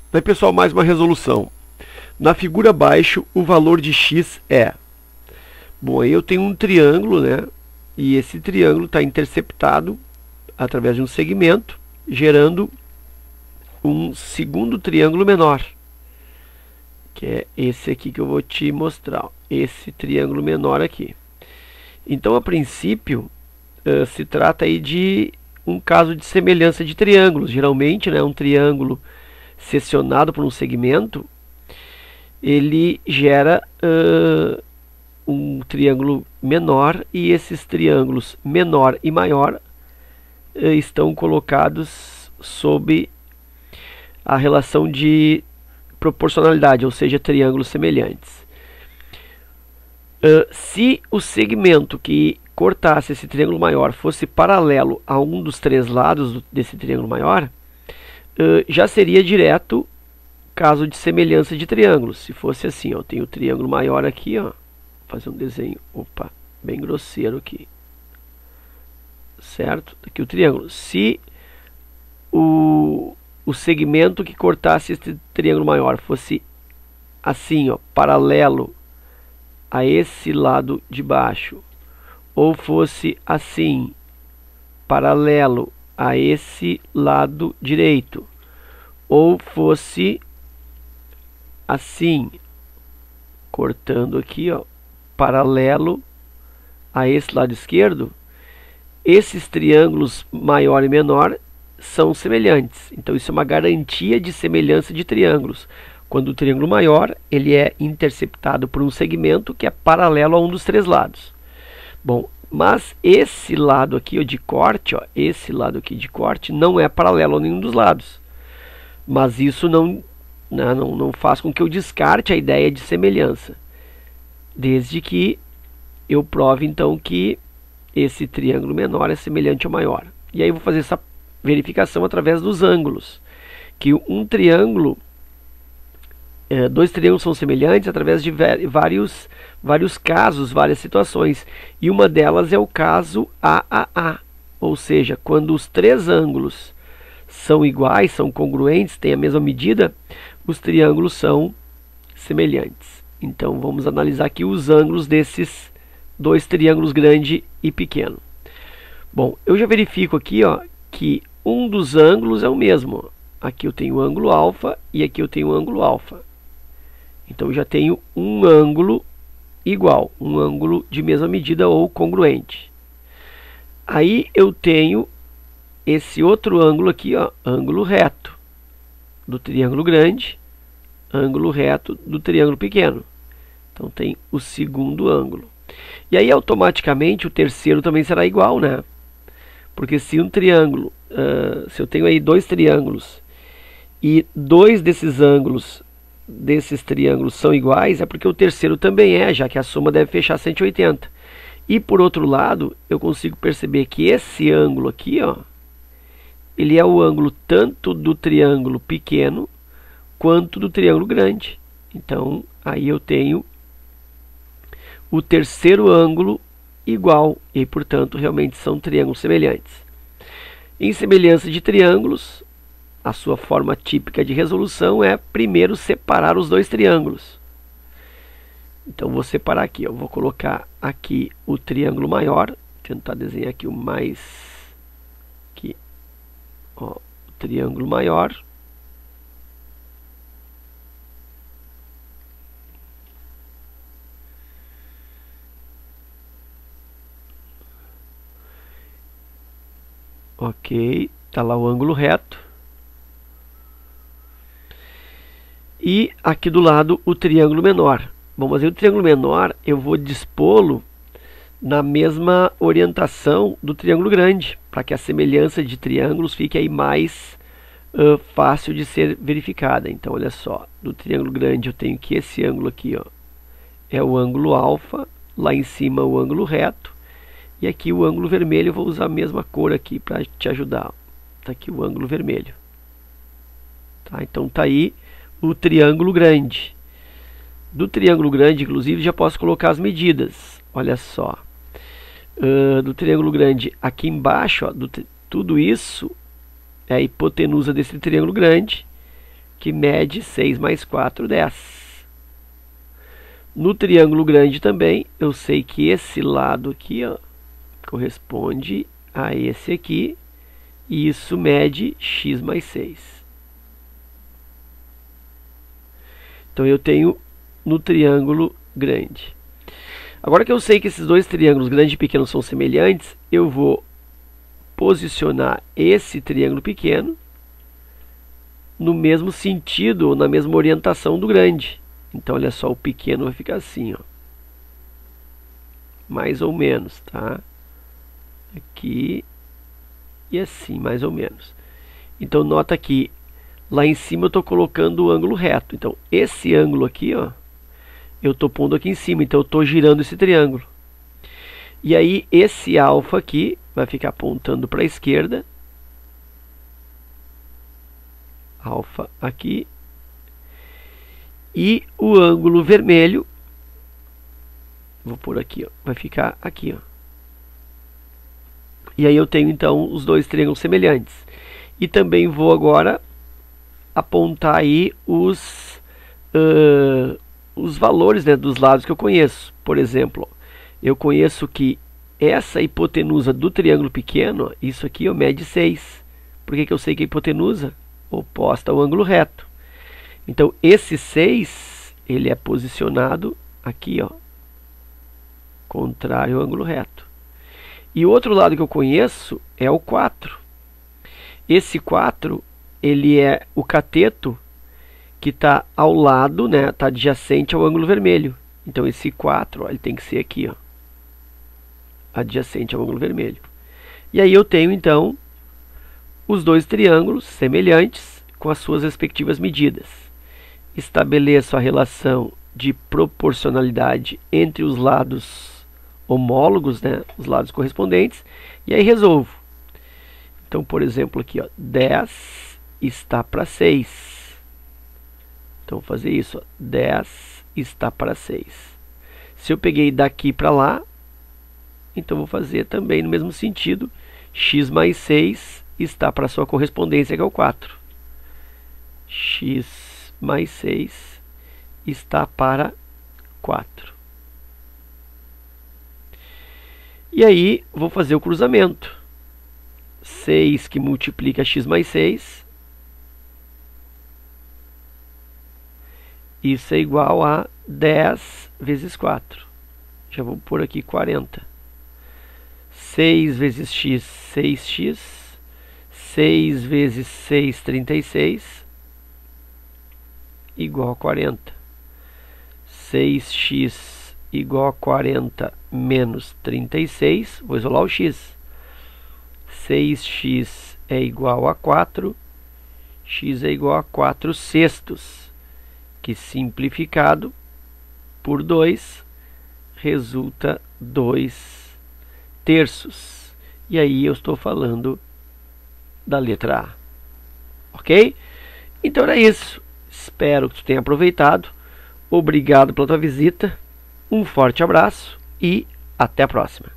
Daí, pessoal, mais uma resolução. Na figura abaixo, o valor de x é... Bom, aí eu tenho um triângulo, né? E esse triângulo está interceptado através de um segmento, gerando um segundo triângulo menor, que é esse aqui que eu vou te mostrar, ó, esse triângulo menor aqui. Então, a princípio, se trata aí de um caso de semelhança de triângulos. Geralmente, né, um triângulo secionado por um segmento, ele gera um triângulo menor, e esses triângulos menor e maior estão colocados sob a relação de proporcionalidade, ou seja, triângulos semelhantes. Se o segmento que cortasse esse triângulo maior fosse paralelo a um dos três lados desse triângulo maior, já seria direto caso de semelhança de triângulos. Se fosse assim, ó, eu tenho o triângulo maior aqui, ó, vou fazer um desenho, opa, bem grosseiro aqui, certo? Aqui o triângulo. Se o segmento que cortasse esse triângulo maior fosse assim, ó, paralelo a esse lado de baixo, ou fosse assim, paralelo a esse lado direito, ou fosse assim, cortando aqui, ó, paralelo a esse lado esquerdo, esses triângulos maior e menor são semelhantes. Então isso é uma garantia de semelhança de triângulos. Quando o triângulo maior, ele é interceptado por um segmento que é paralelo a um dos três lados. Bom, mas esse lado aqui, ó, de corte, ó, esse lado aqui de corte não é paralelo a nenhum dos lados. Mas isso não faz com que eu descarte a ideia de semelhança, desde que eu prove então que esse triângulo menor é semelhante ao maior. E aí eu vou fazer essa verificação através dos ângulos, que um triângulo, dois triângulos são semelhantes através de vários casos, várias situações, e uma delas é o caso AAA, ou seja, quando os três ângulos são iguais, são congruentes, têm a mesma medida, os triângulos são semelhantes. Então vamos analisar aqui os ângulos desses dois triângulos grande e pequeno. Bom, eu já verifico aqui, ó, que um dos ângulos é o mesmo. Aqui eu tenho o ângulo alfa e aqui eu tenho o ângulo alfa. Então eu já tenho um ângulo igual, um ângulo de mesma medida ou congruente. Aí eu tenho esse outro ângulo aqui, ó, ângulo reto do triângulo grande, ângulo reto do triângulo pequeno. Então tem o segundo ângulo. E aí automaticamente o terceiro também será igual, né? Porque se um triângulo, se eu tenho aí dois triângulos e dois desses ângulos desses triângulos são iguais, é porque o terceiro também é, já que a soma deve fechar 180. E por outro lado, eu consigo perceber que esse ângulo aqui, ó, ele é o ângulo tanto do triângulo pequeno quanto do triângulo grande. Então aí eu tenho o terceiro ângulo igual, e portanto realmente são triângulos semelhantes. Em semelhança de triângulos, a sua forma típica de resolução é primeiro separar os dois triângulos. Então vou separar aqui, eu vou colocar aqui o triângulo maior, tentar desenhar aqui o mais, aqui, ó, o triângulo maior. Ok, está lá o ângulo reto. E aqui do lado o triângulo menor. Bom, mas aí o triângulo menor eu vou dispô-lo na mesma orientação do triângulo grande, para que a semelhança de triângulos fique aí mais fácil de ser verificada. Então olha só, do triângulo grande eu tenho que esse ângulo aqui, ó, é o ângulo alfa, lá em cima o ângulo reto, e aqui o ângulo vermelho eu vou usar a mesma cor aqui para te ajudar. Está aqui o ângulo vermelho. Tá, então tá aí o triângulo grande. Do triângulo grande, inclusive, já posso colocar as medidas. Olha só. Do triângulo grande, aqui embaixo, ó, tudo isso é a hipotenusa desse triângulo grande, que mede 6 mais 4, 10. No triângulo grande também, eu sei que esse lado aqui, ó, corresponde a esse aqui, e isso mede x mais 6. Então eu tenho no triângulo grande. Agora que eu sei que esses dois triângulos, grande e pequeno, são semelhantes, eu vou posicionar esse triângulo pequeno no mesmo sentido, ou na mesma orientação do grande. Então, olha só, o pequeno vai ficar assim, ó. Mais ou menos, tá? Aqui e assim, mais ou menos. Então, nota que lá em cima eu estou colocando o ângulo reto. Então, esse ângulo aqui, ó, eu estou pondo aqui em cima. Então, eu estou girando esse triângulo. E aí, esse alfa aqui vai ficar apontando para a esquerda. Alfa aqui. E o ângulo vermelho, vou pôr aqui, ó, vai ficar aqui, ó. E aí eu tenho então os dois triângulos semelhantes. E também vou agora apontar aí os valores, né, dos lados que eu conheço. Por exemplo, eu conheço que essa hipotenusa do triângulo pequeno, isso aqui, ó, mede 6. Por que eu sei que a hipotenusa? Oposta ao ângulo reto. Então, esse 6, ele é posicionado aqui, ó, contrário ao ângulo reto. E o outro lado que eu conheço é o 4. Esse 4, ele é o cateto que está ao lado, né, está adjacente ao ângulo vermelho. Então, esse 4, ó, ele tem que ser aqui, ó, adjacente ao ângulo vermelho. E aí eu tenho, então, os dois triângulos semelhantes com as suas respectivas medidas. Estabeleço a relação de proporcionalidade entre os lados homólogos, né, os lados correspondentes, e aí resolvo. Então, por exemplo, aqui, ó, 10 está para 6. Então, vou fazer isso, ó, 10 está para 6. Se eu peguei daqui para lá, então vou fazer também no mesmo sentido. X mais 6 está para a sua correspondência, que é o 4. X mais 6 está para 4. E aí, vou fazer o cruzamento. 6 que multiplica x mais 6. Isso é igual a 10 vezes 4. Já vou pôr aqui 40. 6 vezes x, 6x. 6 vezes 6, 36. Igual a 40. 6x igual a 40 menos 36. Vou isolar o x. 6x é igual a 4. X é igual a 4 sextos. Que simplificado por 2 resulta 2 terços. E aí eu estou falando da letra A. Ok? Então era isso. Espero que tu tenha aproveitado. Obrigado pela tua visita. Um forte abraço e até a próxima.